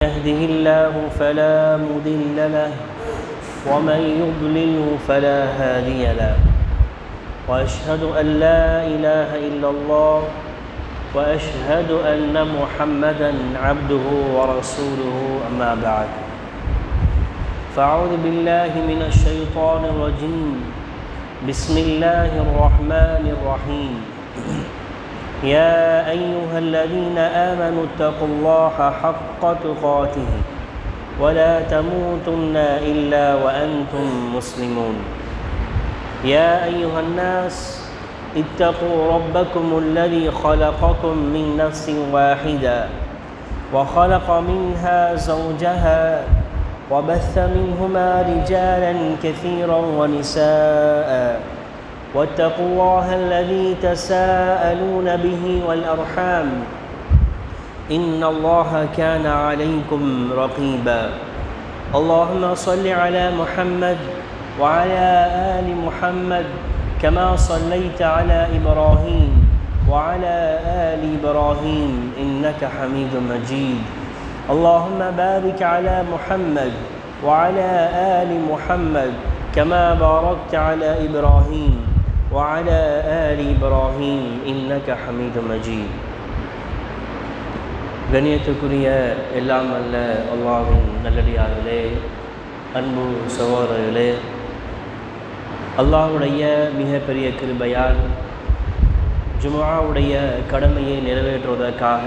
يهده الله فلا مضل له ومن يضلله فلا هادي له وأشهد أن لا إله إلا الله وأشهد أن محمدا عبده ورسوله أما بعد فأعوذ بالله من الشيطان الرجيم بسم الله الرحمن الرحيم يا أيها الذين آمنوا اتقوا الله حق تقاته ولا تموتن إلا وأنتم مسلمون يا أيها الناس اتقوا ربكم الذي خلقكم من نفس واحدة وخلق منها زوجها وبث منهما رجالا كثيرا ونساء واتقوا الله الذي تساءلون به والأرحام إن الله كان عليكم رقيبا اللهم صل على محمد وعلى آل محمد كما صليت على إبراهيم وعلى آل إبراهيم إنك حميد مجيد اللهم بارك على محمد وعلى آل محمد كما باركت على إبراهيم وعلى آل إبراهيم إنك حميد مجيد கண்ணியத்துக்குரிய எல்லாம் அல்ல அல்லாஹ்வின் நல்லடியார்களே, அன்பு சகோதரர்களே, அல்லாஹ்வுடைய மிகப்பெரிய கிருபையால் ஜும்ஆவுடைய கடமையை நிறைவேற்றுவதற்காக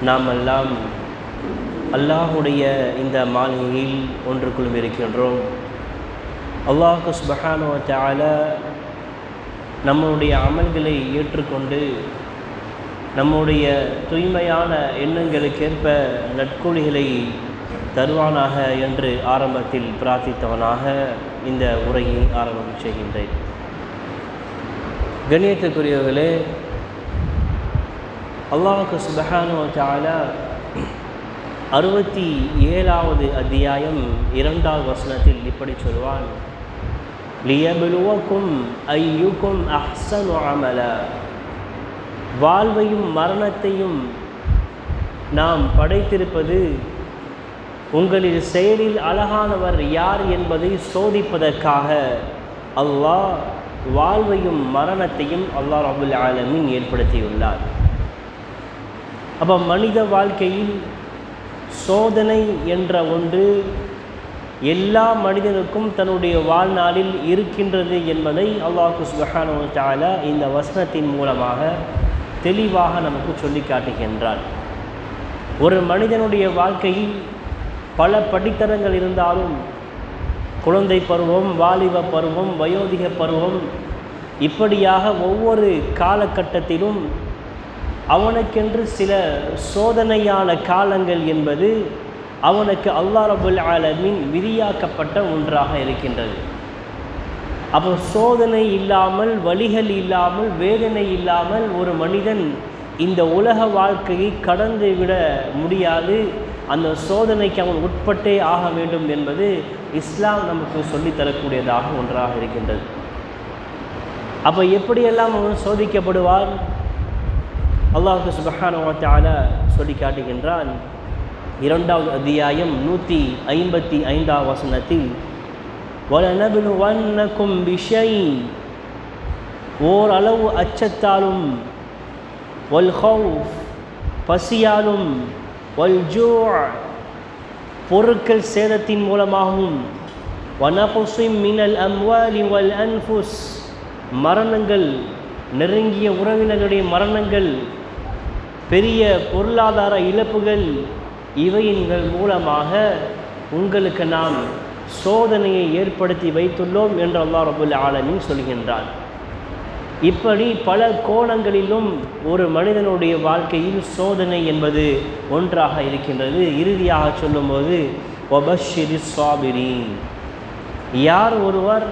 நாம் எல்லாம் அல்லாஹ்வுடைய இந்த மாளிகையில் ஒன்று குழுமிருக்கின்றோம். அல்லாஹ் சுப்ஹானஹு வ தஆலா நம்முடைய அமல்களை ஏற்றுக்கொண்டு நம்முடைய தூய்மையான எண்ணங்களுக்கேற்ப நற்கூலிகளை தருவானாக என்று ஆரம்பத்தில் பிரார்த்தித்தவனாக இந்த உரையை ஆரம்பம் செய்கின்றேன். கண்ணியத்துக்குரியவர்களே, அல்லாஹ் சுப்ஹானஹு வ தஆலா 67வது அத்தியாயம் 2வது வசனத்தில் இப்படி சொல்வான், லியப்லுவக்கும் அய்யுக்கும் அஹ்ஸனு அமலா. வாழ்வையும் மரணத்தையும் நாம் படைத்திருப்பது உங்களில் செயலில் அழகானவர் யார் என்பதை சோதிப்பதற்காக அல்லாஹ் வாழ்வையும் மரணத்தையும் அல்லாஹ் ரப்புல் ஆலமீன் ஏற்படுத்தியுள்ளார். அப்போ மனித வாழ்க்கையில் சோதனை என்ற ஒன்று எல்லா மனிதனுக்கும் தன்னுடைய வாழ்நாளில் இருக்கின்றது என்பதை அல்லாஹ் சுப்ஹானஹு வ தஆலா இந்த வசனத்தின் மூலமாக தெளிவாக நமக்கு சொல்லி காட்டுகின்றார். ஒரு மனிதனுடைய வாழ்க்கையில் பல படித்தரங்கள் இருந்தாலும் குழந்தை பருவம், வாலிப பருவம், வயோதிக பருவம், இப்படியாக ஒவ்வொரு காலகட்டத்திலும் அவனுக்கென்று சில சோதனையான காலங்கள் என்பது அவனுக்கு அல்லாஹ் ரப்புல் ஆலமீன் விதியாக்கப்பட்ட ஒன்றாக இருக்கின்றது. அப்போ சோதனை இல்லாமல், வலிகள் இல்லாமல், வேதனை இல்லாமல் ஒரு மனிதன் இந்த உலக வாழ்க்கையை கடந்து விட முடியாது. அந்த சோதனைக்கு அவன் உட்பட்டே ஆக வேண்டும் என்பது இஸ்லாம் நமக்கு சொல்லித்தரக்கூடியதாக ஒன்றாக இருக்கின்றது. அப்போ எப்படியெல்லாம் அவன் சோதிக்கப்படுவான்? அல்லாஹ் சுப்ஹானஹு வ தஆலா சொல்லி காட்டுகின்றான். 2வது அத்தியாயம் 155வது வசனத்தில், وَلَنَبْلُوَنَّكُمْ بِشَيْءٍ, ஓரளவு அச்சத்தாலும், وَالْخَوْفِ பசியாலும், وَالْجُوعِ பொருட்கள் சேதத்தின் மூலமாகவும், وَنَقْصٍ مِنَ الْأَمْوَالِ وَالْأَنْفُسِ மரணங்கள், நெருங்கிய உறவினர்களுடைய மரணங்கள், பெரிய பொருளாதார இழப்புகள், இவையின்கள் மூலமாக உங்களுக்கு நாம் சோதனையை ஏற்படுத்தி வைத்துள்ளோம் என்று அல்லாஹ் ரப்புல் ஆலமீன் சொல்கின்றான். இப்படி பல கோணங்களிலும் ஒரு மனிதனுடைய வாழ்க்கையில் சோதனை என்பது ஒன்றாக இருக்கின்றது. இறுதியாக சொல்லும்போது வபஷ்ஷிரிஸ் ஸாபிரீன், யார் ஒருவர்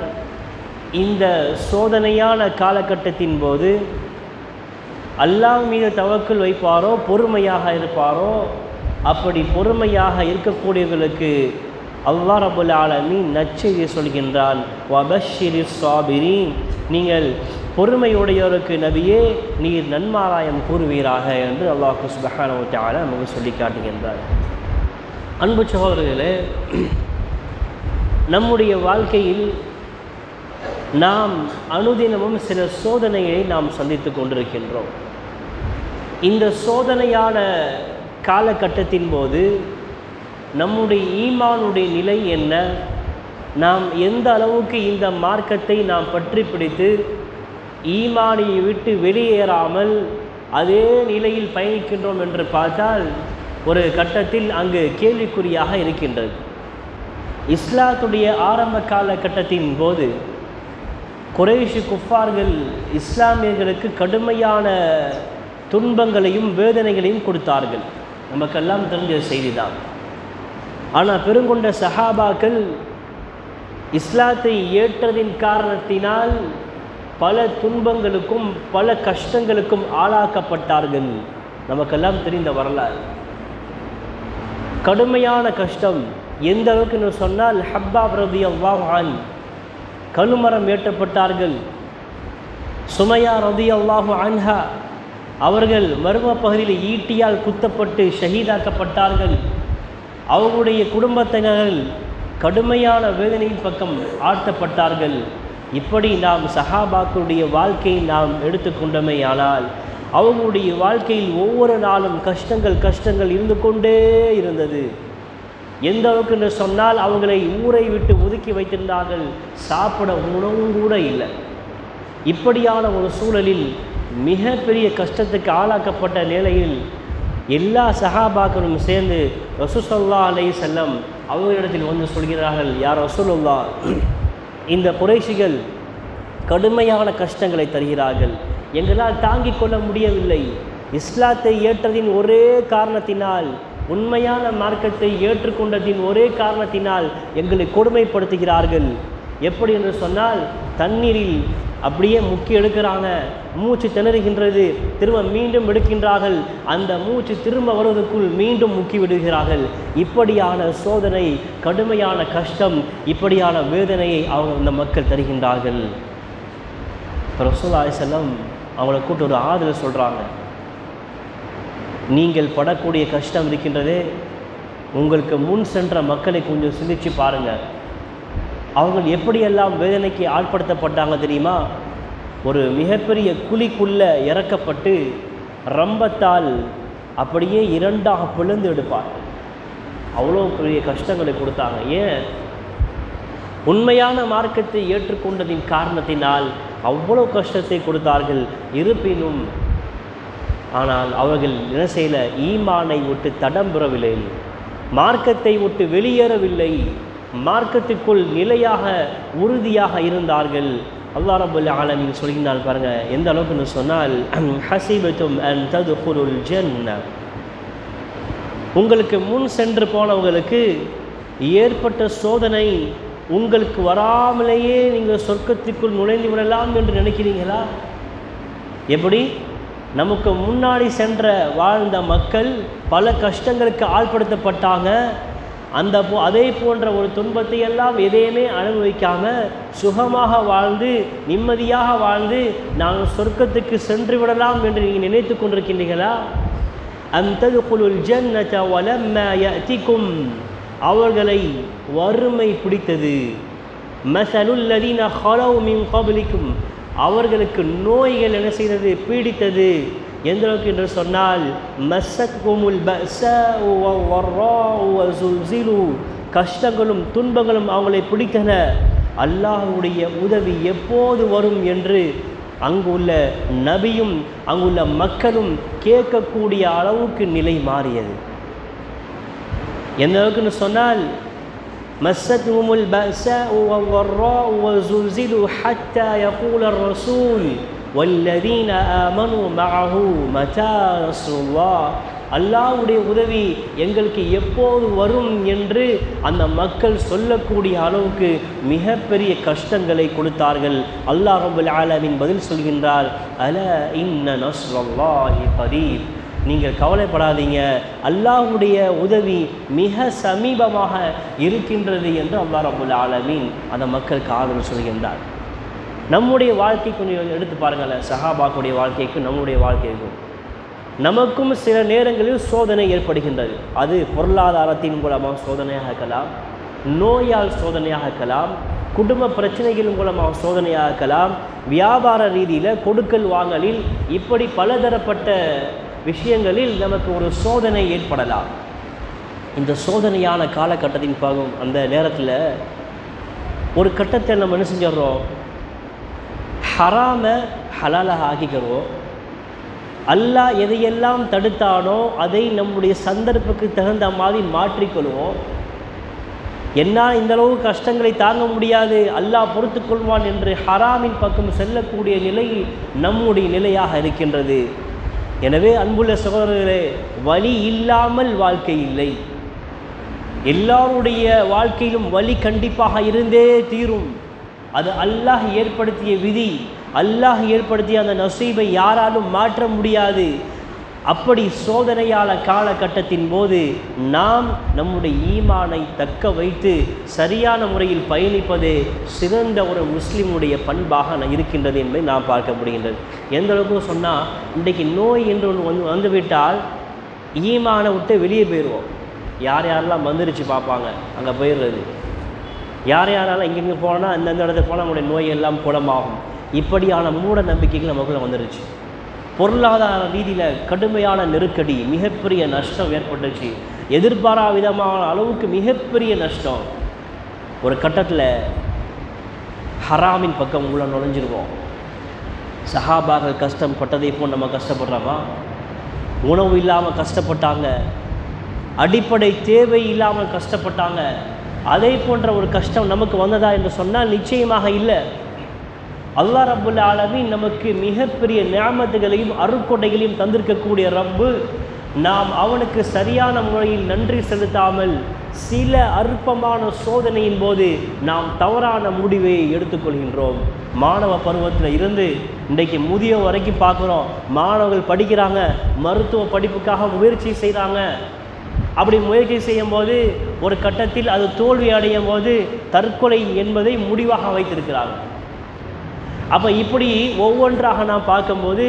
இந்த சோதனையான காலகட்டத்தின் போது அல்லாஹ் மீது தவக்குல் வைப்பாரோ, பொறுமையாக இருப்பாரோ, அப்படி பொறுமையாக இருக்கக்கூடியவர்களுக்கு அல்லாஹ் ரப்புல் ஆலமீன் நற்செய்தி சொல்கின்றான். வபஷ்ஷிரிஸ் ஸாபிரீன், நீங்கள் பொறுமையுடையோருக்கு நபியே நீர் நன்மாராயம் கூறுவீராக என்று அல்லாஹ் சுப்ஹானஹு வ தஆலா நமக்கு சொல்லி காட்டுகின்றார். அன்பு சகோதரர்களே, நம்முடைய வாழ்க்கையில் நாம் அனுதினமும் சில சோதனையை நாம் சந்தித்து கொண்டிருக்கின்றோம். இந்த சோதனையான காலகட்டத்தின் போது நம்முடைய ஈமானுடைய நிலை என்ன, நாம் எந்த அளவுக்கு இந்த மார்க்கத்தை நாம் பற்றி பிடித்து ஈமானை விட்டு வெளியேறாமல் அதே நிலையில் பயணிக்கின்றோம் என்று பார்த்தால் ஒரு கட்டத்தில் அங்கு கேள்விக்குறியாக இருக்கின்றது. இஸ்லாத்துடைய ஆரம்ப காலகட்டத்தின் போது குறைஷி குஃபார்கள் இஸ்லாமியர்களுக்கு கடுமையான துன்பங்களையும் வேதனைகளையும் கொடுத்தார்கள். நமக்கெல்லாம் தெரிஞ்ச செய்திதான். ஆனால் பெருங்கொண்ட சஹாபாக்கள் இஸ்லாத்தை ஏற்றதின் காரணத்தினால் பல துன்பங்களுக்கும் பல கஷ்டங்களுக்கும் ஆளாக்கப்பட்டார்கள். நமக்கெல்லாம் தெரிந்த வரலாறு. கடுமையான கஷ்டம் எந்த அளவுக்கு சொன்னால், ஹப்பாப் ரலியல்லாஹு அன்ஹு கழுமரம் ஏற்றப்பட்டார்கள். சுமையா ரலியல்லாஹு அன்ஹா அவர்கள் மர்ம பகுதியில் ஈட்டியால் குத்தப்பட்டு ஷஹீதாக்கப்பட்டார்கள். அவர்களுடைய குடும்பத்தினர்கள் கடுமையான வேதனையின் பக்கம் ஆழ்த்தப்பட்டார்கள். இப்படி நாம் சஹாபாக்களுடைய வாழ்க்கையை நாம் எடுத்துக்கொண்டோமே ஆனால் அவர்களுடைய வாழ்க்கையில் ஒவ்வொரு நாளும் கஷ்டங்கள் இருந்து கொண்டே இருந்தது. எந்த அளவுக்கு என்று சொன்னால், அவங்களை ஊரை விட்டு ஒதுக்கி வைத்திருந்தார்கள். சாப்பிட உணவும் கூட இல்லை. இப்படியான ஒரு சூழலில் மிகப்பெரிய கஷ்டத்துக்கு ஆளாக்கப்பட்ட நிலையில் எல்லா சஹாபாக்களும் சேர்ந்து ரசூல் ஸல்லல்லாஹு அலைஹி வஸல்லம் அவர்களிடத்தில் வந்து சொல்கிறார்கள், யார் ரசூலுல்லாஹ், இந்த குறைஷிகள் கடுமையான கஷ்டங்களை தருகிறார்கள், எங்களால் தாங்கிக் கொள்ள முடியவில்லை. இஸ்லாத்தை ஏற்றதின் ஒரே காரணத்தினால், உண்மையான மார்க்கத்தை ஏற்றுக்கொண்டதின் ஒரே காரணத்தினால் எங்களை கொடுமைப்படுத்துகிறார்கள். எப்படி என்று சொன்னால், தண்ணீரில் அப்படியே முக்கி எடுக்கிறாங்க, மூச்சு திணறுகின்றது, திரும்ப மீண்டும் எடுக்கின்றார்கள், அந்த மூச்சு திரும்ப வருவதற்குள் மீண்டும் முக்கி விடுகிறார்கள். இப்படியான சோதனை, கடுமையான கஷ்டம், இப்படியான வேதனையை இந்த மக்கள் தருகின்றார்கள். ரசூலுல்லாஹி ஸல்லல்லாஹு அலைஹி வஸல்லம் அவங்கள கூட்டு ஒரு ஆறுதல் சொல்கிறாங்க. நீங்கள் படக்கூடிய கஷ்டம் இருக்கின்றதே, உங்களுக்கு முன் சென்ற மக்களை கொஞ்சம் சிந்திச்சு பாருங்கள். அவங்க எப்படியெல்லாம் வேதனைக்கு ஆட்படுத்தப்பட்டாங்க தெரியுமா? ஒரு மிகப்பெரிய குழிக்குள்ளே இறக்கப்பட்டு ரம்பத்தால் அப்படியே இரண்டாக பிளந்து எடுப்பார்கள். அவ்வளோ பெரிய கஷ்டங்களை கொடுத்தாங்க. ஏன்? உண்மையான மார்க்கத்தை ஏற்றுக்கொண்டதின் காரணத்தினால் அவ்வளோ கஷ்டத்தை கொடுத்தார்கள். இருப்பினும் ஆனால் அவர்கள் என்ன செய்யல? ஈமானை விட்டு தடம் பெறவில்லை, மார்க்கத்தை விட்டு வெளியேறவில்லை, மார்க்கத்துக்குள் நிலையாக உறுதியாக இருந்தார்கள். அல்லாஹ் ரப்பல் ஆலமீன் சொல்கிறார் பாருங்க, எந்த அளவுக்குன்னு சொன்னால், ஹஸிபதும் அன் ததுகுலுல் ஜன்னah, உங்களுக்கு முன் சென்று போனவங்களுக்கு ஏற்பட்ட சோதனை உங்களுக்கு வராமலேயே நீங்கள் சொர்க்கத்துக்குள் நுழைந்து விடலாம் என்று நினைக்கிறீங்களா? எப்படி? நமக்கு முன்னாடி சென்ற வாழ்ந்த மக்கள் பல கஷ்டங்களுக்கு ஆள்படுத்தப்பட்டாங்க. அதே போன்ற ஒரு துன்பத்தை எல்லாம் எதையுமே அனுபவிக்காமல் சுகமாக வாழ்ந்து நிம்மதியாக வாழ்ந்து நாங்கள் சொர்க்கத்துக்கு சென்று விடலாம் என்று நீங்கள் நினைத்து கொண்டிருக்கின்றீர்களா? அம் ததுகுலுல் ஜன்னத வலம்மா யஅதிகும், அவர்களை வறுமை பிடித்தது. மஸலுல் லதீன ஹலவ் மின் கப்லிக்கும், அவர்களுக்கு நோய்கள் என்ன செய்தது? பீடித்தது. எந்த அளவுக்கு என்று சொன்னால், மஸ்ஸத்ஹுமுல் பஅஸாஉ வர்ராஉ வஸுல்ஸிலு, கஷ்டங்களும் துன்பங்களும் அவங்களை பிடித்தன. அல்லாஹ்வுடைய உதவி எப்போது வரும் என்று அங்குள்ள நபியும் அங்குள்ள மக்களும் கேட்கக்கூடிய அளவுக்கு நிலை மாறியது. எந்த அளவுக்குன்னு சொன்னால், மஸ்ஸத்ஹுமுல் பஅஸாஉ வர்ராஉ வஸுல்ஸிலு ஹத்தா யகூலர் ரசூல் வல்லதீன ஆமனு மஅஹு மதா நஸ்ருல்லாஹ், அல்லாஹ்வுடைய உதவி எங்களுக்கு எப்போது வரும் என்று அந்த மக்கள் சொல்லக்கூடிய அளவுக்கு மிகப்பெரிய கஷ்டங்களை கொடுத்தார்கள். அல்லாஹ் ரப்பல் ஆலமீன் பதில் சொல்கின்றார், அலா இன்ன நஸ்ருல்லாஹி கரீப், நீங்கள் கவலைப்படாதீங்க, அல்லாஹ்வுடைய உதவி மிக சமீபமாக இருக்கின்றது என்று அல்லாஹ் ரப்பல் ஆலமீன் அந்த மக்களுக்கு ஆதரவு சொல்கின்றார். நம்முடைய வாழ்க்கை கொஞ்சம் எடுத்து பாருங்களேன், சஹாபாக்குடைய வாழ்க்கைக்கும் நம்முடைய வாழ்க்கைக்கும் நமக்கும் சில நேரங்களில் சோதனை ஏற்படுகின்றது. அது பொருளாதாரத்தின் மூலமாக சோதனையாக இருக்கலாம், நோயால் சோதனையாக இருக்கலாம், குடும்ப பிரச்சனைகள் மூலமாக சோதனையாக இருக்கலாம், வியாபார ரீதியில் கொடுக்கல் வாங்கலில், இப்படி பலதரப்பட்ட விஷயங்களில் நமக்கு ஒரு சோதனை ஏற்படலாம். இந்த சோதனையான காலகட்டத்தின் பாகம் அந்த நேரத்தில் ஒரு கட்டத்தை நம்ம என்ன செஞ்சிடறோம், ஹராமை ஹலாலாக ஆக்கிக்கிறோம். அல்லாஹ் எதையெல்லாம் தடுத்தானோ அதை நம்முடைய சந்தர்ப்பத்துக்கு தகுந்த மாதிரி மாற்றிக்கொள்வோம். என்னால் இந்தளவு கஷ்டங்களை தாங்க முடியாது, அல்லாஹ் பொறுத்து கொள்வான் என்று ஹராமின் பக்கம் செல்லக்கூடிய நிலை நம்முடைய நிலையாக இருக்கின்றது. எனவே அன்புள்ள சகோதரர்களே, வலி இல்லாமல் வாழ்க்கை இல்லை. எல்லாருடைய வாழ்க்கையிலும் வலி கண்டிப்பாக இருந்தே தீரும். அது அல்லாஹ் ஏற்படுத்திய விதி, அல்லாஹ் ஏற்படுத்திய அந்த நசீபை யாராலும் மாற்ற முடியாது. அப்படி சோதனையால காலகட்டத்தின் போது நாம் நம்முடைய ஈமானை தக்க வைத்து சரியான முறையில் பயணிப்பதே சிறந்த ஒரு முஸ்லீமுடைய பண்பாக இருக்கின்றது என்பதை நாம் பார்க்க முடிகின்றது. எந்த அளவுக்கு சொன்னால், இன்றைக்கு நோய் என்று ஒன்று வந்துவிட்டால் ஈமானை விட்டு வெளியே போயிடுவோம். யார் யாரெல்லாம் வந்துருச்சு பார்ப்பாங்க, அங்கே போயிடுறது. யார் யாரெல்லாம் எங்கெங்கே போனால் அந்தந்த இடத்துக்கு போனால் நம்முடைய நோய் எல்லாம் குணமாகும். இப்படியான மூட நம்பிக்கைகள் நமக்குள்ளே வந்துருச்சு. பொருளாதார ரீதியில் கடுமையான நெருக்கடி, மிகப்பெரிய நஷ்டம் ஏற்பட்டுச்சு. எதிர்பாரா விதமான அளவுக்கு மிகப்பெரிய நஷ்டம். ஒரு கட்டத்தில் ஹராமின் பக்கம் உள்ள நுழைஞ்சிருவோம். சஹாபாக்கள் கஷ்டப்பட்டதை போல் நம்ம கஷ்டப்படுறோமா? உணவு இல்லாமல் கஷ்டப்பட்டாங்க, அடிப்படை தேவை இல்லாமல் கஷ்டப்பட்டாங்க. அதே போன்ற ஒரு கஷ்டம் நமக்கு வந்ததா என்று சொன்னால் நிச்சயமாக இல்லை. அல்லாஹ் ரப்புல் ஆலமீன் நமக்கு மிகப்பெரிய நியாமத்துகளையும் அருட்கொடைகளையும் தந்திருக்கக்கூடிய ரப்பு, நாம் அவனுக்கு சரியான முறையில் நன்றி செலுத்தாமல் சில அற்பமான சோதனையின் போது நாம் தவறான முடிவை எடுத்துக்கொள்கின்றோம். மாணவ பருவத்தில் இருந்து இன்றைக்கு முதியோர் வரைக்கும் பார்க்குறோம். மாணவர்கள் படிக்கிறாங்க, மருத்துவ படிப்புக்காக முயற்சி செய்கிறாங்க. அப்படி முயற்சி செய்யும் போது ஒரு கட்டத்தில் அது தோல்வி அடையும் போது தற்கொலை என்பதை முடிவாக வைத்திருக்கிறாங்க. அப்போ இப்படி ஒவ்வொன்றாக நாம் பார்க்கும்போது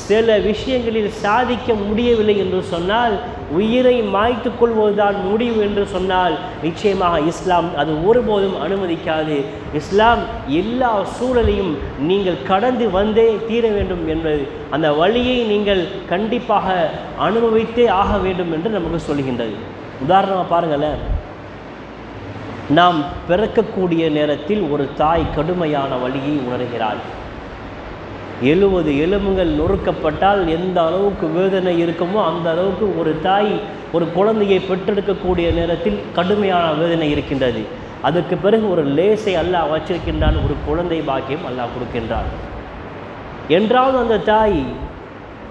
சில விஷயங்களில் சாதிக்க முடியவில்லை என்று சொன்னால், உயிரை மாய்த்து கொள்வதுதான் முடிவு என்று சொன்னால் நிச்சயமாக இஸ்லாம் அது ஒருபோதும் அனுமதிக்காது. இஸ்லாம் எல்லா சூழலையும் நீங்கள் கடந்து வந்தே தீர வேண்டும் என்பது, அந்த வழியை நீங்கள் கண்டிப்பாக அனுபவித்தே ஆக வேண்டும் என்று நமக்கு சொல்கின்றது. உதாரணமாக பாருங்களேன், நாம் பிறக்கக்கூடிய நேரத்தில் ஒரு தாய் கடுமையான வலியை உணர்கிறாள். 70 எலும்புகள் நொறுக்கப்பட்டால் எந்த அளவுக்கு வேதனை இருக்குமோ அந்த அளவுக்கு ஒரு தாய் ஒரு குழந்தையை பெற்றெடுக்கக்கூடிய நேரத்தில் கடுமையான வேதனை இருக்கின்றது. அதற்கு பிறகு ஒரு லேசை அல்லாஹ் வச்சிருக்கின்றான், ஒரு குழந்தை பாக்கியம் அல்லாஹ் கொடுக்கின்றான். என்றாலும் அந்த தாய்,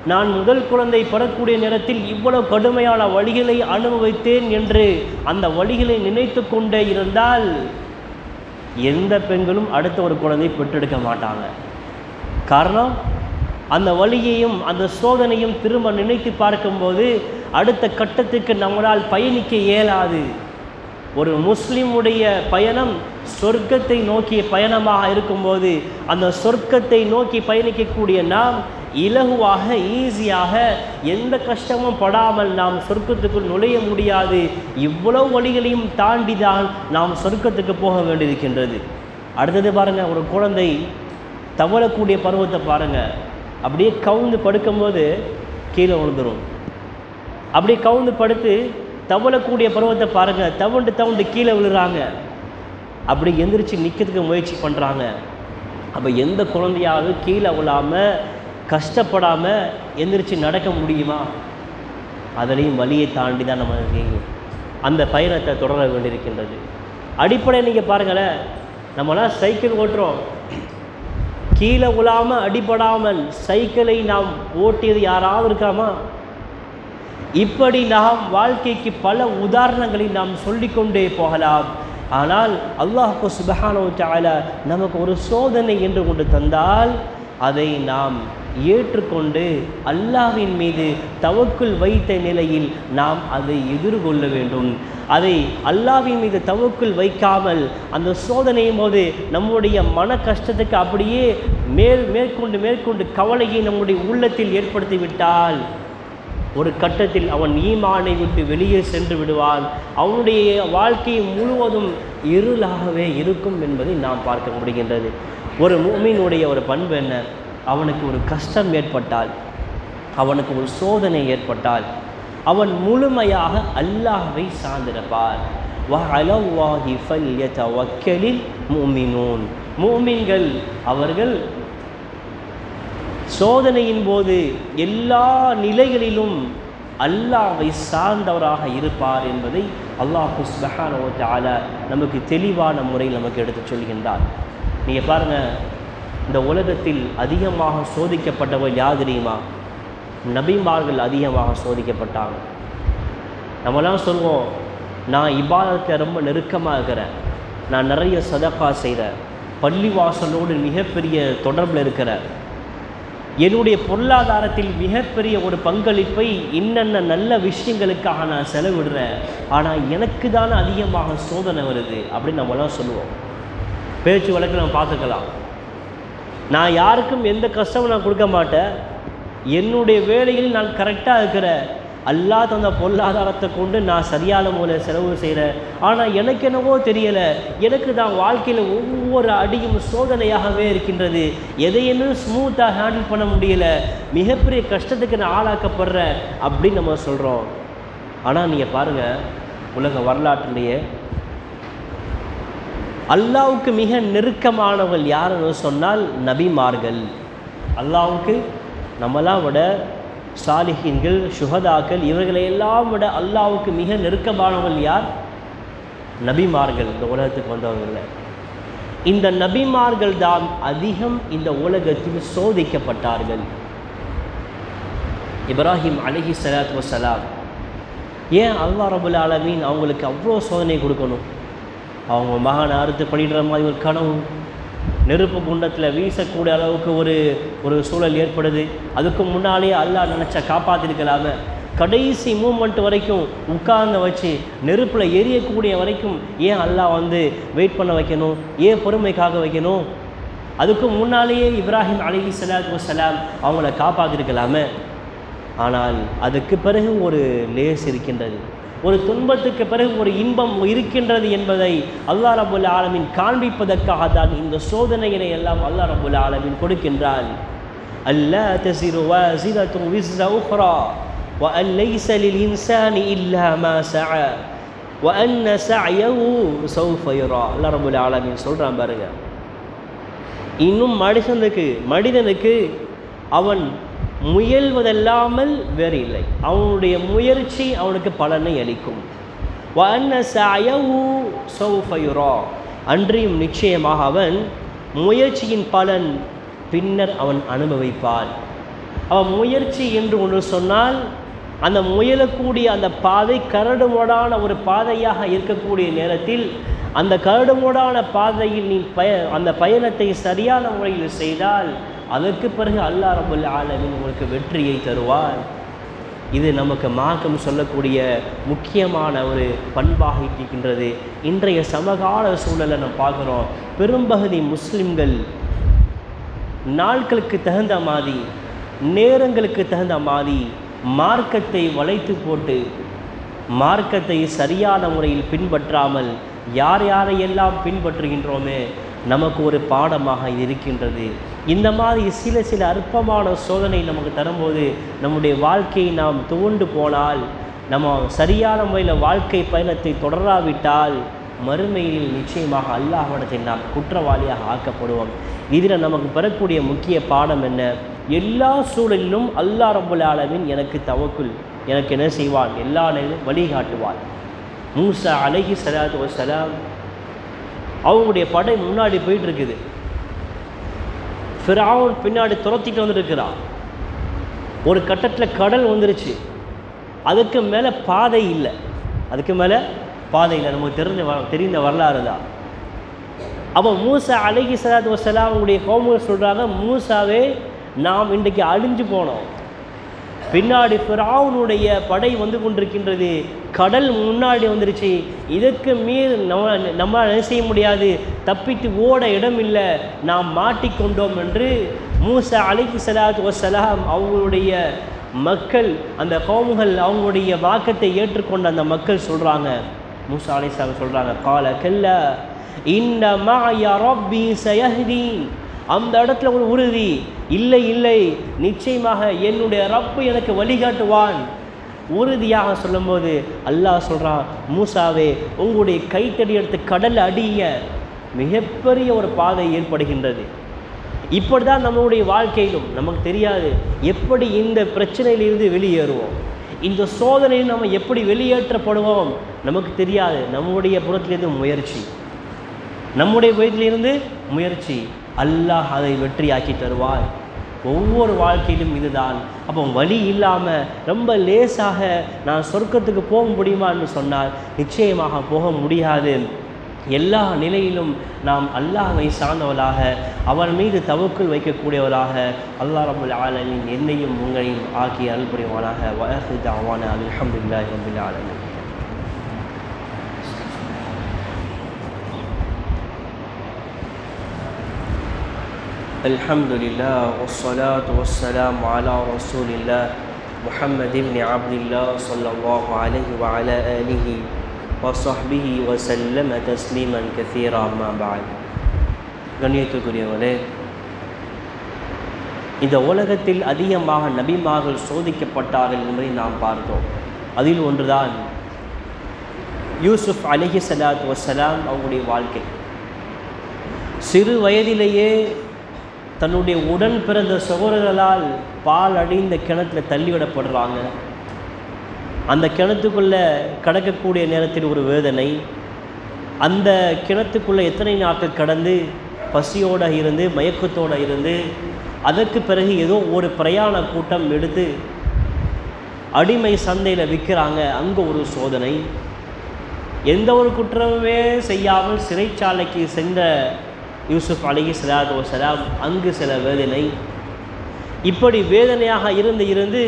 நான் முதல் குழந்தை பெறக்கூடிய நேரத்தில் இவ்வளவு கடுமையான வலிகளை அனுபவித்தேன் என்று அந்த வலிகளை நினைத்து கொண்டே இருந்தால் எந்த பெண்களும் அடுத்த ஒரு குழந்தை பெற்றெடுக்க மாட்டாங்க. காரணம், அந்த வலியையும் அந்த சோதனையும் திரும்ப நினைத்து பார்க்கும்போது அடுத்த கட்டத்துக்கு நம்மளால் பயணிக்க இயலாது. ஒரு முஸ்லிமுடைய பயணம் சொர்க்கத்தை நோக்கிய பயணமாக இருக்கும்போது அந்த சொர்க்கத்தை நோக்கி பயணிக்கக்கூடிய நாம் இலகுவாக ஈஸியாக எந்த கஷ்டமும் படாமல் நாம் சொர்க்கத்துக்குள் நுழைய முடியாது. இவ்வளவு வழிகளையும் தாண்டி தான் நாம் சொர்க்கத்துக்கு போக வேண்டியிருக்கின்றது. அடுத்தது பாருங்கள், ஒரு குழந்தை தவழக்கூடிய பருவத்தை பாருங்கள். அப்படியே கவுந்து படுக்கும்போது கீழே விழுந்துடும். அப்படியே கவுந்து படுத்து தவழக்கூடிய பருவத்தை பாருங்கள், தவண்டு கீழே விழுறாங்க. அப்படி எந்திரிச்சு நிற்கிறதுக்கு முயற்சி பண்ணுறாங்க. அப்போ எந்த குழந்தையாவது கீழே விழாமல் கஷ்டப்படாமல் எந்திரிச்சு நடக்க முடியுமா? அதிலையும் வலியை தாண்டி தான் நம்ம அந்த பயணத்தை தொடர வேண்டியிருக்கின்றது. அடிப்படை நீங்கள் பாருங்களேன், நம்மளாம் சைக்கிள் ஓட்டுறோம், கீழே விழாமல் அடிபடாமல் சைக்கிளை நாம் ஓட்டியது யாராவது இருக்காமா? இப்படி நாம் வாழ்க்கைக்கு பல உதாரணங்களை நாம் சொல்லிக்கொண்டே போகலாம். ஆனால் அல்லாஹ் சுப்ஹானஹு வ தஆலா நமக்கு ஒரு சோதனை என்று கொண்டு தந்தால் அதை நாம் ஏற்றுக்கொண்டு அல்லாஹ்வின் மீது தவக்குல் வைத்த நிலையில் நாம் அதை எதிர்கொள்ள வேண்டும். அதை அல்லாஹ்வின் மீது தவக்குல் வைக்காமல் அந்த சோதனையும் போது நம்முடைய மன கஷ்டத்துக்கு அப்படியே மேற்கொண்டு கவலையை நம்முடைய உள்ளத்தில் ஏற்படுத்திவிட்டால் ஒரு கட்டத்தில் அவன் ஈமானை விட்டு வெளியே சென்று விடுவான். அவனுடைய வாழ்க்கை முழுவதும் இருளாகவே இருக்கும் என்பதை நாம் பார்க்க முடிகின்றது. ஒரு முஃமினுடைய ஒரு பண்பு என்ன? அவனுக்கு ஒரு கஷ்டம் ஏற்பட்டால், அவனுக்கு ஒரு சோதனை ஏற்பட்டால் அவன் முழுமையாக அல்லாஹ்வை சார்ந்திருப்பார். வஅலல்லாஹி ஃபல்யதவக்கலில் முஃமினூன். முஃமின்கள் அவர்கள் சோதனையின் போது எல்லா நிலைகளிலும் அல்லாஹ்வை சார்ந்தவராக இருப்பார் என்பதை அல்லாஹ் சுப்ஹானஹு வ தஆலா நமக்கு தெளிவான முறையில் நமக்கு எடுத்து சொல்கின்றார். நீங்கள் பாருங்கள், இந்த உலகத்தில் அதிகமாக சோதிக்கப்பட்டவர் யார் தெரியுமா? நபிமார்கள் அதிகமாக சோதிக்கப்பட்டாங்க. நம்மளாம் சொல்வோம், நான் இபாதத்தில் ரொம்ப நெருக்கமாக இருக்கிறேன், நான் நிறைய சதகா செய்கிறேன், பள்ளிவாசலோடு மிகப்பெரிய தொடர்பில் இருக்கிறேன், என்னுடைய பொருளாதாரத்தில் மிகப்பெரிய ஒரு பங்களிப்பை இன்னென்ன நல்ல விஷயங்களுக்காக நான் செலவிடுறேன், ஆனால் எனக்கு தானே அதிகமாக சோதனை வருது அப்படின்னு நம்மளாம் சொல்லுவோம். பேச்சு வழக்கில் நம்ம பார்த்துக்கலாம். நான் யாருக்கும் எந்த கஷ்டமும் நான் கொடுக்க மாட்டேன், என்னுடைய வேலையில் நான் கரெக்டாக இருக்கிறேன், அல்லாஹ் தந்த பொருளாதாரத்தை கொண்டு நான் சரியான முறையில் செலவு செய்கிறேன், ஆனால் எனக்கு என்னவோ தெரியலை, எனக்கு தான் வாழ்க்கையில் ஒவ்வொரு அடியும் சோதனையாகவே இருக்கின்றது, எதையுமே ஸ்மூத்தாக ஹேண்டில் பண்ண முடியலை, மிகப்பெரிய கஷ்டத்துக்கு நான் ஆளாக்கப்படுறேன் அப்படின்னு நம்ம சொல்கிறோம். ஆனால் நீங்கள் பாருங்கள், உலக வரலாற்றிலேயே அல்லாஹ்வுக்கு மிக நெருக்கமானவர்கள் யாருன்னு சொன்னால் நபிமார்கள். அல்லாஹ்வுக்கு நம்மளாம் விட சாலிஹீன்கள், சுஹதாக்கள், இவர்களையெல்லாம் விட அல்லாஹ்வுக்கு மிக நெருக்கமானவர்கள் யார்? நபிமார்கள். இந்த உலகத்துக்கு வந்தவர்கள். இந்த நபிமார்கள் தான் அதிகம் இந்த உலகத்தில் சோதிக்கப்பட்டார்கள். இப்ராஹிம் அலைஹிஸ்ஸலாத்து வஸ்ஸலாம், ஏன் அல்லாஹ் ரப்பல் ஆலமீன் அவங்களுக்கு அவ்வளோ சோதனை கொடுக்கணும்? அவங்க மகனை அறுத்து பண்ணிடுற மாதிரி ஒரு கனவு, நெருப்பு குண்டத்தில் வீசக்கூடிய அளவுக்கு ஒரு சூழல் ஏற்படுது. அதுக்கு முன்னாலே அல்லாஹ் நினச்சா காப்பாற்றிருக்கலாம, கடைசி மூமெண்ட் வரைக்கும் உட்கார்ந்து வச்சு நெருப்பில் எரியக்கூடிய வரைக்கும் ஏன் அல்லாஹ் வெயிட் பண்ண வைக்கணும்? ஏன் பொறுமைக்காக வைக்கணும்? அதுக்கு முன்னாலேயே இப்ராஹிம் அலைஹிஸ்ஸலாத்து வஸ்ஸலாம் அவங்கள காப்பாற்றிருக்கலாமே. ஆனால் அதுக்கு பிறகு ஒரு லேஸ் இருக்கின்றது, ஒரு துன்பத்துக்கு பிறகு ஒரு இன்பம் இருக்கின்றது என்பதை அல்லாஹ் ரப்புல் ஆலமீன் காண்பிப்பதற்காக தான் இந்த சோதனைகளை எல்லாம் அல்லாஹ் ரப்புல் ஆலமீன் கொடுக்கின்றான். அல்லா தஸிரு வாஸிரத்து விஸ்ர உக்ரா வ அன் லைஸ லில் இன்சானி இல்லா மா ஸஅ வ அன்ன ஸஅயஹு ஸௌஃப யுரா. அல்லாஹ் ரப்புல் ஆலமீன் சொல்றான் பாருங்க, இன்னும் மனிதனுக்கு அவன் முயல்வதல்லாமல் வேறு இல்லை, அவனுடைய முயற்சி அவனுக்கு பலனை அளிக்கும். அன்றியும் நிச்சயமாக அவன் முயற்சியின் பலன் பின்னர் அவன் அனுபவிப்பான். அவன் முயற்சி என்று ஒன்று சொன்னால் அந்த முயலக்கூடிய அந்த பாதை கரடுமுரடான ஒரு பாதையாக இருக்கக்கூடிய நேரத்தில் அந்த கரடுமுரடான பாதையில் நீ அந்த பயணத்தை சரியான முறையில் செய்தால் அதற்கு பிறகு அல்லாஹ் ரப்பல் ஆலமீன் உங்களுக்கு வெற்றியை தருவார். இது நமக்கு மார்க்கம் சொல்லக்கூடிய முக்கியமான ஒரு பண்பாக இருக்கின்றது. இன்றைய சமகால சூழலை நம்ம பார்க்குறோம், பெரும்பகுதி முஸ்லிம்கள் நாட்களுக்கு தகுந்த மாதிரி, நேரங்களுக்கு தகுந்த மாதிரி மார்க்கத்தை வளைத்து போட்டு மார்க்கத்தை சரியான முறையில் பின்பற்றாமல் யாரையெல்லாம் பின்பற்றுகின்றோமே நமக்கு ஒரு பாடமாக இது இருக்கின்றது. இந்த மாதிரி சில அற்பமான சோதனை நமக்கு தரும்போது நம்முடைய வாழ்க்கையை நாம் துவண்டு போனால், நம்ம சரியான முறையில் வாழ்க்கை பயணத்தை தொடராவிட்டால் மறுமையில் நிச்சயமாக அல்லாஹ்விடத்தில் நாம் குற்றவாளியாக ஆக்கப்படுவோம். இதில் நமக்கு பெறக்கூடிய முக்கிய பாடம் என்ன? எல்லா சூழலிலும் அல்லாஹ் ரப்பல் ஆலமீன் எனக்கு தவக்குல், எனக்கு என்ன செய்வான்? எல்லா நிலையிலும் வழிகாட்டுவான். மூசா அலைஹிஸ்ஸலாத்து வஸ்ஸலாம் அவங்களுடைய படை முன்னாடி போயிட்டு இருக்குது, ஃபிரௌன் பின்னாடி துரத்திட்டு வந்துருக்கிறான். ஒரு கட்டத்தில் கடல் வந்துருச்சு, அதுக்கு மேலே பாதை இல்லை, நமக்கு தெரிந்த வரலாறு தான். அப்போ மூசா அலைஹிஸ்ஸலாத்து வஸ்ஸலாம் அவங்களுடைய கௌமுகள் சொல்கிறாங்க, மூசாவே நாம் இன்றைக்கு அழிஞ்சு போனோம், பின்னாடி ஃபிரௌனுடைய படை வந்து கொண்டிருக்கின்றது, கடல் முன்னாடி வந்துருச்சு, இதற்கு மீது நம்மளால் என்ன செய்ய முடியாது, தப்பித்து ஓட இடம் இல்லை, நாம் மாட்டிக்கொண்டோம் என்று மூசா அலைஹிஸ்ஸலாத்து வஸ்ஸலாம் அவங்களுடைய மக்கள் அந்த கௌமுகள் அவங்களுடைய வாக்கத்தை ஏற்றுக்கொண்ட அந்த மக்கள் சொல்கிறாங்க, மூசா அலைஹிஸ்ஸலாம் சொல்கிறாங்க, கால கல்ல இன்ன மஅய ரப்பி சயஹ்தீன். அந்த இடத்துல ஒரு உறுதி, இல்லை இல்லை, நிச்சயமாக என்னுடைய ரப்பு எனக்கு வழிகாட்டுவான். உறுதியாக சொல்லும்போது அல்லாஹ் சொல்கிறான், மூசாவே உங்களுடைய கைத்தடி எடுத்து கடல் அடிய மிகப்பெரிய ஒரு பாதை ஏற்படுகின்றது. இப்படி தான் நம்மளுடைய வாழ்க்கையிலும் நமக்கு தெரியாது எப்படி இந்த பிரச்சனையிலிருந்து வெளியேறுவோம், இந்த சோதனையில் நம்ம எப்படி வெளியேற்றப்படுவோம் நமக்கு தெரியாது. நம்முடைய புறத்திலிருந்து முயற்சி, நம்முடைய புறத்திலிருந்து முயற்சி, அல்லாஹ் அதை வெற்றியாக்கி தருவார். ஒவ்வொரு வாழ்க்கையிலும் இதுதான். அப்போ வழி இல்லாமல் ரொம்ப லேசாக நான் சொர்க்கத்துக்கு போக முடியுமா என்று சொன்னால் நிச்சயமாக போக முடியாது. எல்லா நிலையிலும் நாம் அல்லாஹ்வை சார்ந்தவளாக, அவன் மீது தவக்குள் வைக்கக்கூடியவளாக அல்லாஹ் ரப்புல் ஆலமீன் என்னையும் உங்களையும் ஆக்கி அருள் புரிவானாக. வஆஹிரு தஅவானா அல்ஹம்துலில்லாஹி ரப்பில் ஆலமீன். அல்ஹம்துலில்லாஹ் வஸ்ஸலாத்து வஸ்ஸலாமு அலா ரசூலில்லாஹ் முஹம்மது இப்னு அப்துல்லாஹ் ஸல்லல்லாஹு அலைஹி வஅலா ஆலிஹி வஸஹ்பிஹி வஸல்லம தஸ்லீமன் கஸீரா. அம்மா பஅத். கண்ணியத்துக்குரியவர்களே, இந்த உலகத்தில் அதிகமாக நபிமார்கள் சோதிக்கப்பட்டார்கள் என்பதை நாம் பார்த்தோம். அதில் ஒன்றுதான் யூசுப் அலைஹிஸ்ஸலாத்து வஸ்ஸலாம் அவங்களுடைய வாழ்க்கை. சிறு வயதிலேயே தன்னுடைய உடன் பிறந்த சகோதரர்களால் பால் அடிந்த கிணத்துல தள்ளிவிடப்படுறாங்க. அந்த கிணத்துக்குள்ளே கடக்கக்கூடிய நேரத்தில் ஒரு வேதனை, அந்த கிணத்துக்குள்ளே எத்தனை நாட்கள் கடந்து பசியோடு இருந்து மயக்கத்தோடு இருந்து அதற்கு பிறகு ஏதோ ஒரு பிரயாண கூட்டம் எடுத்து அடிமை சந்தையில் விற்கிறாங்க. அங்கே ஒரு சோதனை, எந்த ஒரு குற்றமுமே செய்யாமல் சிறைச்சாலைக்கு சென்ற யூசுப் அலைஹிஸ்ஸலாத்து வஸ்ஸலாம் அங்கு சில வேதனை. இப்படி வேதனையாக இருந்து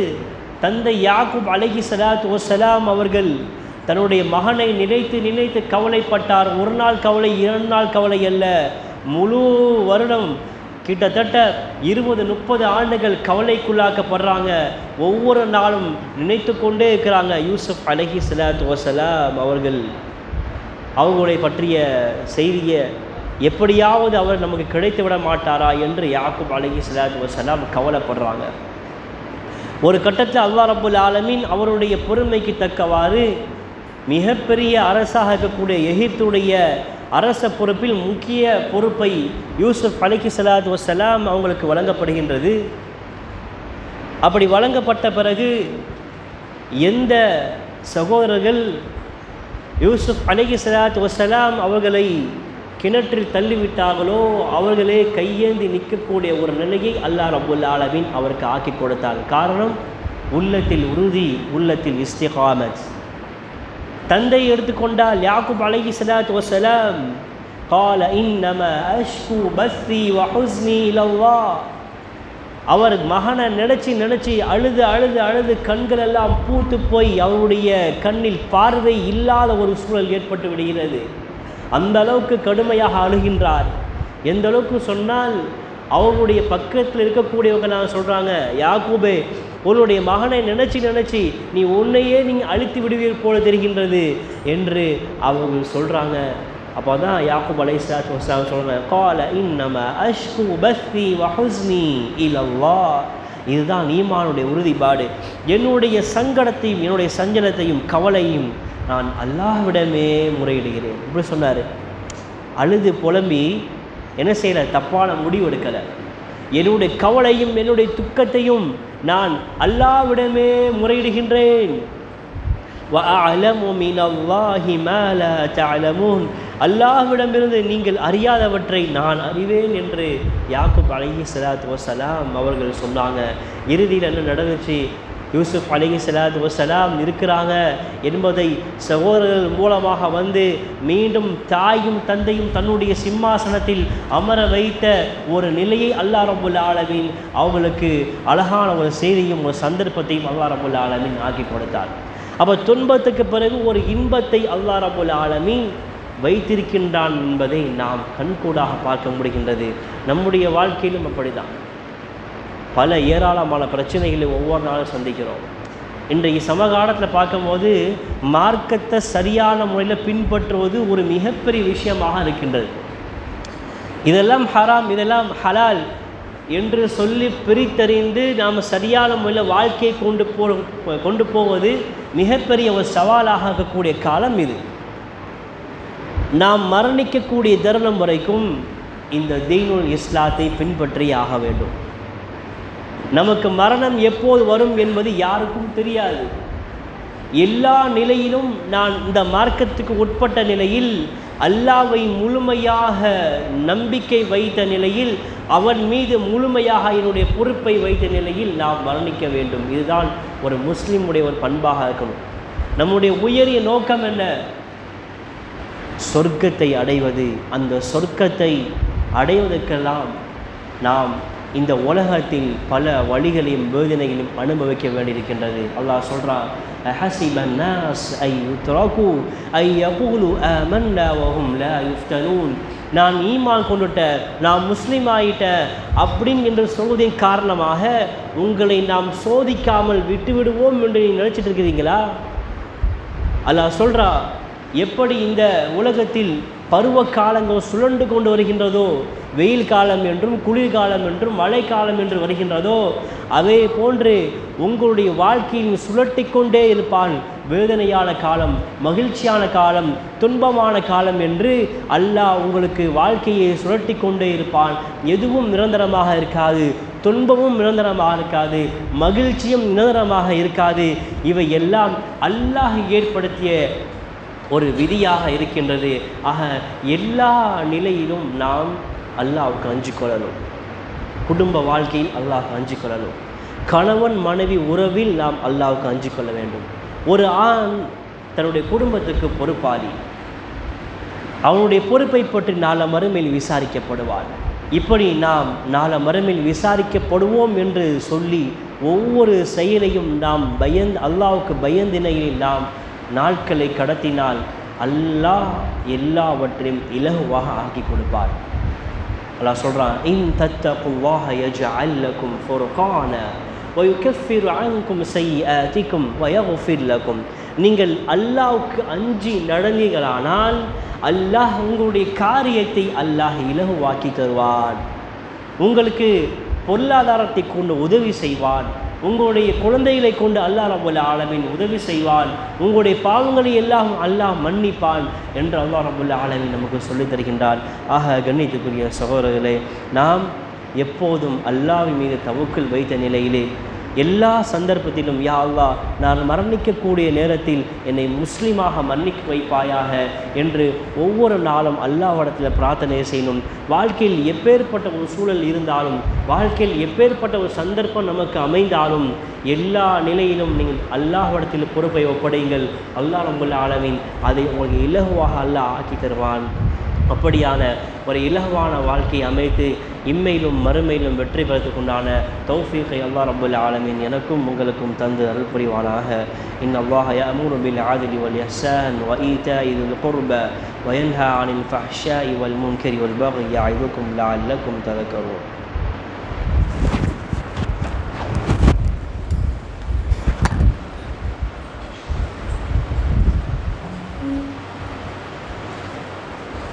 தந்தை யாக்கூப் அலைஹிஸ்ஸலாத்து வஸ்ஸலாம் அவர்கள் தன்னுடைய மகனை நினைத்து கவலைப்பட்டார். ஒரு நாள் கவலை, 2 நாள் கவலை அல்ல, முழு வருடம் கிட்டத்தட்ட 20-30 ஆண்டுகள் கவலைக்குள்ளாக்கப்படுறாங்க. ஒவ்வொரு நாளும் நினைத்து கொண்டே இருக்கிறாங்க யூசுப் அலைஹிஸ்ஸலாத்து வஸ்ஸலாம் அவர்கள். அவங்களுடைய பற்றிய செய்தியை எப்படியாவது அவர் நமக்கு கிடைத்து விட மாட்டாரா என்று யாக்கூப் அலைஹிஸ்ஸலாத்து வஸ்ஸலாம் கவலைப்படுறாங்க. ஒரு கட்டத்தில் அல்லாஹ் ரப்புல் ஆலமீன் அவருடைய பொறுமைக்கு தக்கவாறு மிகப்பெரிய அரசாக இருக்கக்கூடிய எகிப்துடைய அரச பொறுப்பில் முக்கிய பொறுப்பை யூசுப் அலைஹிஸ்ஸலாத்து வஸ்ஸலாம் அவங்களுக்கு வழங்கப்படுகின்றது. அப்படி வழங்கப்பட்ட பிறகு எந்த சகோதரர்கள் யூசுப் அலைஹிஸ்ஸலாத்து வஸ்ஸலாம் அவர்களை கிணற்றில் தள்ளிவிட்டார்களோ அவர்களே கையேந்தி நிற்கக்கூடிய ஒரு நிலையை அல்லாஹ் ரப்புல் ஆலமீன் அவருக்கு ஆக்கி கொடுத்தார். காரணம், உள்ளத்தில் உறுதி, உள்ளத்தில் இஸ்திகாமத். தந்தை எடுத்துக்கொண்டால் யாக்கூப் அலைஹிஸ்ஸலாத்து வஸ்ஸலாம் قال انما اشكو بثي وحزني الى الله. அவர் மகனை நினைச்சு அழுது கண்கள் எல்லாம் பூத்து போய் அவருடைய கண்ணில் பார்வை இல்லாத ஒரு சூழல் ஏற்பட்டு விடுகிறது. அந்த அளவுக்கு கடுமையாக அழுகின்றார். எந்த அளவுக்கு சொன்னால் அவருடைய பக்கத்தில் இருக்கக்கூடியவங்க நான் சொல்கிறாங்க, யாக்கூபே உன்னுடைய மகனை நினச்சி நீ உன்னையே நீங்கள் அழித்து விடுவீர் போல தெரிகின்றது என்று அவர்கள் சொல்கிறாங்க. அப்போ தான் யாக்கூப் அலைஹிஸ்ஸலாத்து வஸ்ஸலாம் சொல்கிறாங்க, கால இன்னமா அஷ்கு பஸ்ஸி வஹுஸ்னி இலல்லாஹ். இதுதான் ஈமானுடைய உறுதிப்பாடு. என்னுடைய சங்கடத்தையும் என்னுடைய சஞ்சலத்தையும் கவலையும் நான் அல்லாஹ்விடமே முறையிடுகிறேன். இப்படி சொன்னார். அழுது புலம்பி என்ன செய்யலை, தப்பான முடிவு எடுக்கலை. என்னுடைய கவலையும் என்னுடைய துக்கத்தையும் நான் அல்லாஹ்விடமே முறையிடுகின்றேன். وَأَعْلَمُ مِنَ اللَّهِ مَا لَا تَعْلَمُونَ. அல்லாஹ்விடமிருந்து நீங்கள் அறியாதவற்றை நான் அறிவேன் என்று யாக்கூப் அலைஹிஸ்ஸலாத்து வஸ்ஸலாம் அவர்கள் சொன்னாங்க. இறுதியில் என்ன நடந்துச்சு, யூசுப் அலைஹிஸ்ஸலாத்து வஸ்ஸலாம் இருக்கிறாங்க என்பதை சகோதரர்கள் மூலமாக வந்து மீண்டும் தாயும் தந்தையும் தன்னுடைய சிம்மாசனத்தில் அமர வைத்த ஒரு நிலையை அல்லாஹ் ரப்புல் ஆலமீன் அவங்களுக்கு அழகான ஒரு செய்தியும் ஒரு சந்தர்ப்பத்தையும் அல்லாஹ் ரப்புல் ஆலமீன் ஆக்கி கொடுத்தார். அப்போ துன்பத்துக்கு பிறகு ஒரு இன்பத்தை அல்லாஹ் ரப்புல் ஆலமீன் வைத்திருக்கின்றான் என்பதை நாம் கண்கூடாக பார்க்க முடிகின்றது. நம்முடைய வாழ்க்கையிலும் அப்படிதான். பல ஏராளமான பிரச்சனைகளை ஒவ்வொரு நாளும் சந்திக்கிறோம். இன்றைக்கு சமகாலத்தில் பார்க்கும்போது மார்க்கத்தை சரியான முறையில் பின்பற்றுவது ஒரு மிகப்பெரிய விஷயமாக இருக்கின்றது. இதெல்லாம் ஹராம், இதெல்லாம் ஹலால் என்று சொல்லி பிரித்தறிந்து நாம் சரியான முறையில் வாழ்க்கையை கொண்டு போவது மிகப்பெரிய ஒரு சவாலாக இருக்கக்கூடிய காலம் இது. நாம் மரணிக்கக்கூடிய தருணம் வரைக்கும் இந்த தீனுல் இஸ்லாத்தை பின்பற்றி ஆக வேண்டும். நமக்கு மரணம் எப்போது வரும் என்பது யாருக்கும் தெரியாது. எல்லா நிலையிலும் நான் இந்த மார்க்கத்துக்கு உட்பட்ட நிலையில், அல்லாஹ்வை முழுமையாக நம்பிக்கை வைத்த நிலையில், அவன் மீது முழுமையாக என்னுடைய பொறுப்பை வைத்த நிலையில் நாம் மரணிக்க வேண்டும். இதுதான் ஒரு முஸ்லிமுடைய ஒரு பண்பாக இருக்கணும். நம்முடைய உயரிய நோக்கம் என்ன? சொர்க்கத்தை அடைவது. அந்த சொர்க்கத்தை அடைவதற்கெல்லாம் நாம் இந்த உலகத்தில் பல வழிகளையும் வேதனைகளையும் அனுபவிக்க வேண்டியிருக்கின்றது. அல்லாஹ் சொல்கிறான், ஹஸிபன் நாஸ் ஐ யுத்ரகு ஐ யகூலு ஆமன்னா வஹும் லா யுஃப்தனூன். நான் ஈமான் கொண்டுட்ட, நான் முஸ்லீம் ஆகிட்ட என்று சொல்வதின் காரணமாக உங்களை நாம் சோதிக்காமல் விட்டுவிடுவோம் என்று நீங்கள் நினச்சிட்டு இருக்கிறீங்களா? அல்லாஹ் சொல்கிறா, எப்படி இந்த உலகத்தில் பருவ காலங்கள் சுழண்டு கொண்டு வருகின்றதோ, வெயில் காலம் என்றும் குளிர்காலம் என்றும் மழைக்காலம் என்று வருகின்றதோ, அதே போன்று உங்களுடைய வாழ்க்கையில் சுழட்டி கொண்டே இருப்பான். வேதனையான காலம், மகிழ்ச்சியான காலம், துன்பமான காலம் என்று அல்லாஹ் உங்களுக்கு வாழ்க்கையை சுழட்டி கொண்டே இருப்பான். எதுவும் நிரந்தரமாக இருக்காது, துன்பமும் நிரந்தரமாக இருக்காது, மகிழ்ச்சியும் நிரந்தரமாக இருக்காது. இவை எல்லாம் அல்லாஹ் ஏற்படுத்திய ஒரு விதியாக இருக்கின்றது. ஆக எல்லா நிலையிலும் நாம் அல்லாஹ்வுக்கு அஞ்சு கொள்ளணும். குடும்ப வாழ்க்கையில் அல்லாஹ்வுக்கு அஞ்சு கொள்ளணும். கணவன் மனைவி உறவில் நாம் அல்லாஹ்வுக்கு அஞ்சு கொள்ள வேண்டும். ஒரு ஆண் தன்னுடைய குடும்பத்துக்கு பொறுப்பாளி. அவனுடைய பொறுப்பை பற்றி நாள மறுமையில் விசாரிக்கப்படுவான். இப்படி நாம் நாள மறுமையில் விசாரிக்கப்படுவோம் என்று சொல்லி ஒவ்வொரு செயலையும் நாம் அல்லாஹ்வுக்கு பயந்தினையில் நாம் நாட்களை கடத்தினால் அல்லாஹ் எல்லாவற்றையும் இலகுவாக ஆக்கி கொடுப்பார். அல்லாஹ் சொல்கிறான், இன் தத்தகுல்லாஹ யஜ்அல் லகும் ஃபுர்கான வ யுகஃபிரு அன்கும் ஸய்யிஆதிகும் வ யக்ஃபிர் லகும். நீங்கள் அல்லாஹ்வுக்கு அஞ்சி நடந்தீர்களானால் அல்லாஹ் உங்களுடைய காரியத்தை அல்லாஹ் இலகுவாக்கி தருவான். உங்களுக்கு பொருளாதாரத்தை கொண்டு உதவி செய்வான். உங்களுடைய குழந்தைகளை கொண்டு அல்லாஹ் ரப்பல் ஆலமீன் உதவி செய்வான். உங்களுடைய பாவங்களை எல்லாம் அல்லாஹ் மன்னிப்பான் என்று அல்லாஹ் ரப்பல் ஆலமீன் நமக்கு சொல்லித் தருகின்றான். ஆக கண்ணியத்துக்குரிய சகோதரர்களே, நாம் எப்போதும் அல்லாஹ்வின் மீது தவக்குல் வைத்த நிலையிலே எல்லா சந்தர்ப்பத்திலும், யா அல்லாஹ், நான் மரணிக்கக்கூடிய நேரத்தில் என்னை முஸ்லீமாக மன்னிக்க வைப்பாயாக என்று ஒவ்வொரு நாளும் அல்லாஹ்விடத்தில் பிரார்த்தனை செய்யணும். வாழ்க்கையில் எப்பேற்பட்ட ஒரு சூழல் இருந்தாலும், வாழ்க்கையில் எப்பேற்பட்ட ஒரு சந்தர்ப்பம் நமக்கு அமைந்தாலும், எல்லா நிலையிலும் நீங்கள் அல்லாஹ்விடத்தில் பொறுப்பை ஒப்படையுங்கள். அல்லாஹ் ரப்பல் ஆலமீன் அதை உங்களுக்கு இலகுவாக அல்லாஹ் ஆக்கி தருவான். அப்படியான ஒரு இலகுவான வாழ்க்கையை அமைத்து இம்மையிலும் மறுமையிலும் வெற்றி பெறத்துக்குண்டான தௌஃபீகை அல்லாஹ் ரப்பல் ஆலமீன் எனக்கும் உங்களுக்கும் தந்து அருள் புரிவானாக. இன்னல்லாஹ யஅமுரு பில் ஆத்லி வல் இஹ்சான் வ ஈதாஇ தில் குர்பா வ யன்ஹா அனில் ஃபஹ்ஷாஇ வல் முன்கரி வல் பக்யி யஇதுக்கும் லஅல்லக்கும் தذكرون.